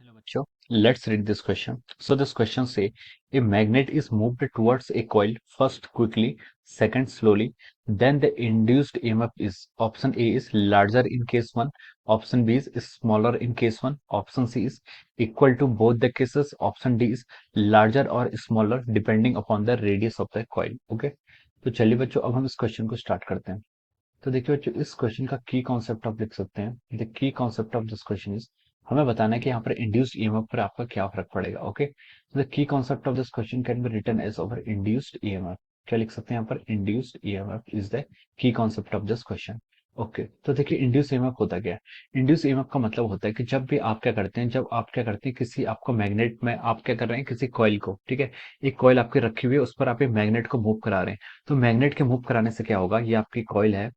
Hello, bachcho. Let's read this question. So this question say a magnet is moved towards a coil first quickly, second slowly, then the induced EMF is option A is larger in case 1, option B is smaller in case 1, option C is equal to both the cases, option D is larger or smaller depending upon the radius of the coil. Okay, तो चलिए बच्चों अब हम इस question को start करते हैं। तो देखिए बच्चों इस क्वेश्चन का की कॉन्सेप्ट आप लिख सकते हैं। The key concept of this question is हमें बताना है कि यहाँ पर इंड्यूस्ड ईएमएफ पर आपका क्या फर्क पड़ेगा। Okay, the key concept of this question can be written as over induced EMF. क्या लिख सकते हैं यहाँ पर? Induced EMF is the key concept of this question. Okay, तो देखिए इंड्यूस ईएमएफ होता क्या है? इंड्यूस ईएमएफ का मतलब होता है कि जब भी आप क्या करते हैं, जब आप क्या करते हैं किसी आपको मैग्नेट में आप क्या कर रहे हैं किसी कॉइल को, ठीक है, एक कॉइल आपकी रखी हुई है, उस पर आप एक मैग्नेट को मूव करा रहे हैं। तो मैग्नेट के मूव कराने से क्या होगा, ये आपकी कॉइल है,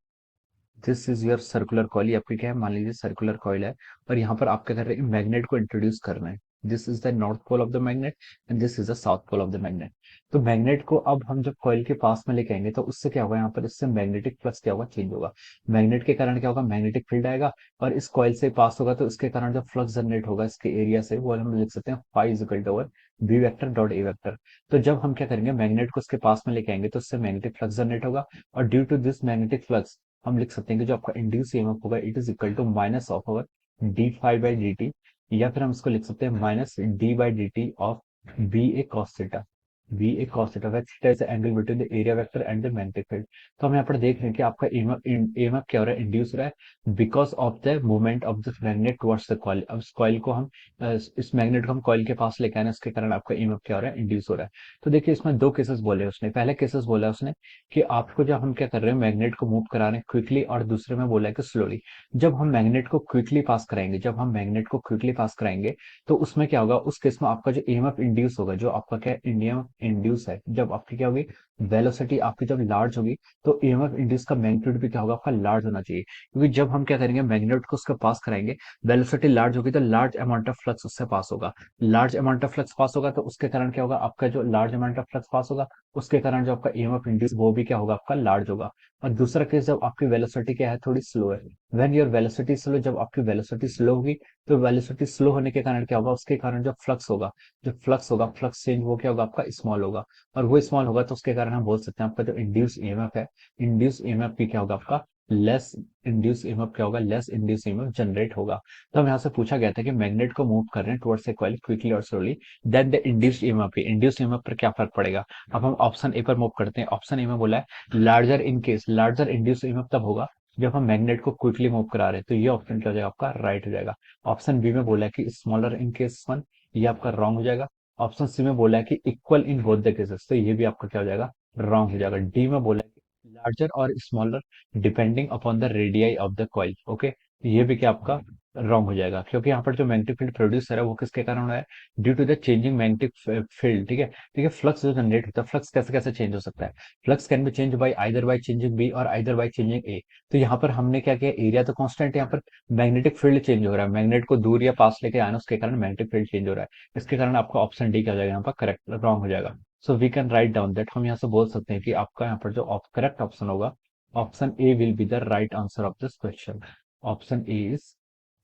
this is your circular coil. ये आपकी क्या है, मान लीजिए सर्कुलर कॉइल है, और यहाँ पर आप क्या कर रहे हैं, मैग्नेट को इंट्रोड्यूस कर रहे हैं। This is the north pole of the magnet and this is the south pole of the magnet. तो मैग्नेट को अब हम जब कॉइल के पास में लेके आएंगे तो उससे क्या होगा, यहाँ पर इससे मैग्नेटिक फ्लक्स क्या होगा, चेंज होगा। मैग्नेट के कारण क्या होगा, मैग्नेटिक फील्ड आएगा, और इस कॉइल से पास होगा तो इसके कारण जो फ्लक्स जनरेट होगा इसके एरिया से, वो हम लिख सकते हैं phi is equal to over B vector dot A vector. तो जब हम क्या करेंगे, मैग्नेट को इसके पास में लेके आएंगे तो इससे मैग्नेटिक फ्लक्स जनरेट होगा, और due to this magnetic flux हम लिख सकते हैं कि जो आपका इंड्यूस ईएमएफ होगा it is equal to minus of over D five by D T, या फिर हम इसको लिख सकते हैं minus D by D T of B A cos theta. B A cos theta, where theta is the angle between the area vector and the magnetic field. तो हम यहाँ पर देख रहे हैं कि आपका ईएमएफ क्या हो रहा है, इंड्यूस हो रहा है because of the movement of the magnet towards the coil. अब इस कॉइल को हम इस मैग्नेट को हम कॉइल के पास लेके आए ना, इसके कारण आपका ईएमएफ क्या हो रहा है, इंड्यूस हो रहा है। तो देखिए इसमें दो केसेस बोले उसने। पहले केसेस बोला उसने कि आपको जब हम क्या कर रहे हैं, मैग्नेट को मूव करा रहे हैं क्विकली, और दूसरे में बोला है कि स्लोली। जब हम मैग्नेट को क्विकली पास कराएंगे, जब हम मैग्नेट को क्विकली पास कराएंगे तो उसमें क्या होगा, उस केस में आपका जो ईएमएफ इंड्यूस होगा, जो आपका क्या ईएमएफ इंड्यूस है, जब आपकी क्या होगी, वेलोसिटी आपकी जब लार्ज होगी, तो ईएमएफ इंड्यूस का मैग्नीट्यूड भी क्या होगा, आपका लार्ज होना चाहिए। क्योंकि जब हम क्या करेंगे, मैग्नेट को उसका पास कराएंगे, वेलोसिटी लार्ज होगी तो लार्ज अमाउंट ऑफ फ्लक्स उससे पास होगा। Large amount of flux pass होगा तो उसके कारण क्या होगा, आपका जो large amount of flux pass होगा उसके कारण जो आपका ईएमएफ इंड्यूस वो भी क्या होगा, आपका लार्ज होगा। और दूसरा केस जब आपकी वेलोसिटी क्या है, थोड़ी स्लो है, व्हेन योर वेलोसिटी स्लो, जब आपकी वेलोसिटी स्लो होगी तो वेलोसिटी स्लो होने के कारण क्या होगा, उसके कारण जो फ्लक्स होगा, जो फ्लक्स होगा, फ्लक्स चेंज वो क्या होगा, आपका स्मॉल होगा। और वो स्मॉल होगा तो उसके कारण हम बोल सकते हैं आपका जो इंड्यूस ईएमएफ है, इंड्यूस ईएमएफ भी क्या होगा आपका लेस। इंड्यूस ईएमएफ क्या होगा, लेस इंड्यूस ईएमएफ जनरेट होगा। तो हम यहाँ से पूछा गया था कि मैग्नेट को मूव कर रहे हैं टुवर्ड्स ए कॉइल क्विकली और slowly, then the induced EMF, induced EMF पर क्या फर्क पड़ेगा। अब हम ऑप्शन ए पर मूव करते हैं। ऑप्शन ए में बोला है larger in case, larger induced EMF तब होगा जब हम मैग्नेट को क्विकली मूव करा रहे हैं, तो ये ऑप्शन क्या हो जाएगा, आपका राइट हो जाएगा। ऑप्शन बी में बोला है कि स्मॉलर इन केस वन, ये आपका रॉन्ग हो जाएगा। ऑप्शन सी में बोला है कि equal in both the cases, तो ये भी आपका क्या हो जाएगा, रॉन्ग हो जाएगा। डी में बोला है कि लार्जर और smaller depending upon the radii of the coil. Okay, ये भी क्या आपका रॉन्ग हो जाएगा, क्योंकि यहाँ पर जो मैग्नेटिक फील्ड प्रोड्यूस है वो किसके कारण हो रहा है, due to the changing magnetic field. ठीक है, ठीक है, फ्लक्स जो जनरेट होता है, फ्लक्स कैसे कैसे चेंज हो सकता है, flux can be change by either by changing B और आइदर बाई चेंजिंग ए। तो यहाँ पर हमने क्या किया, एरिया तो कांस्टेंट है, यहाँ पर मैग्नेटिक फील्ड चेंज हो रहा है, मैग्नेट को दूर या पास लेके आना, उसके कारण मैग्नेटिक फील्ड चेंज हो रहा है। इसके कारण आपका ऑप्शन डी क्या हो जाएगा, यहाँ पर करेक्ट रॉन्ग हो जाएगा। So we can write down that, हम यहाँ से बोल सकते हैं कि आपका यहाँ पर जो करेक्ट ऑप्शन होगा, option A will be the right answer of this question. Option A is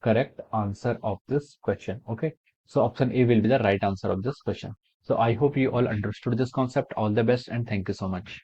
correct answer of this question. Okay, so option A will be the right answer of this question. So I hope you all understood this concept. All the best and thank you so much.